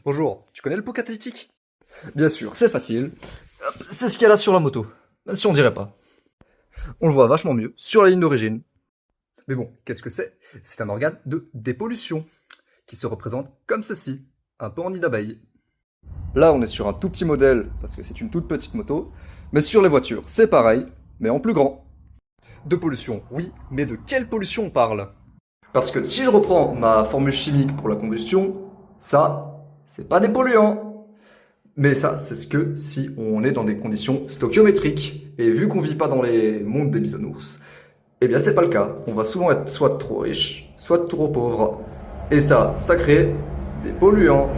Bonjour, tu connais le pot catalytique? Bien sûr, c'est facile. Hop, c'est ce qu'il y a là sur la moto. Même si on dirait pas. On le voit vachement mieux sur la ligne d'origine. Mais bon, qu'est-ce que c'est? C'est un organe de dépollution qui se représente comme ceci, un peu en nid d'abeille. Là, on est sur un tout petit modèle parce que c'est une toute petite moto, mais sur les voitures, c'est pareil, mais en plus grand. De pollution, oui, mais de quelle pollution on parle? Parce que si je reprends ma formule chimique pour la combustion, ça, c'est pas des polluants. Mais ça, c'est ce que si on est dans des conditions stoichiométriques. Et vu qu'on vit pas dans les mondes des bisounours, eh bien c'est pas le cas. On va souvent être soit trop riche, soit trop pauvre. Et ça crée des polluants.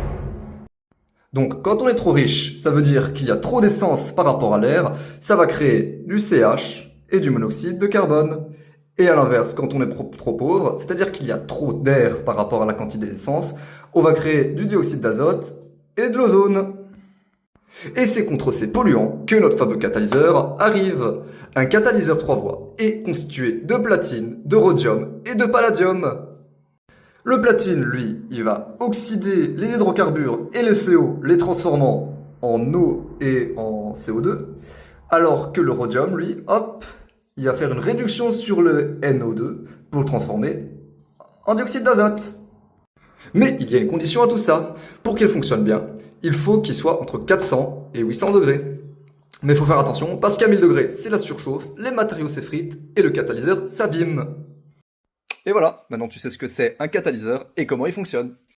Donc quand on est trop riche, ça veut dire qu'il y a trop d'essence par rapport à l'air, ça va créer du CH et du monoxyde de carbone. Et à l'inverse, quand on est trop pauvre, c'est-à-dire qu'il y a trop d'air par rapport à la quantité d'essence, on va créer du dioxyde d'azote et de l'ozone. Et c'est contre ces polluants que notre fameux catalyseur arrive. Un catalyseur 3 voies est constitué de platine, de rhodium et de palladium. Le platine, lui, il va oxyder les hydrocarbures et le CO, les transformant en eau et en CO2, alors que le rhodium, lui, hop, il va faire une réduction sur le NO2 pour le transformer en dioxyde d'azote. Mais il y a une condition à tout ça. Pour qu'il fonctionne bien, il faut qu'il soit entre 400 et 800 degrés. Mais il faut faire attention, parce qu'à 1000 degrés, c'est la surchauffe, les matériaux s'effritent et le catalyseur s'abîme. Et voilà, maintenant tu sais ce que c'est un catalyseur et comment il fonctionne.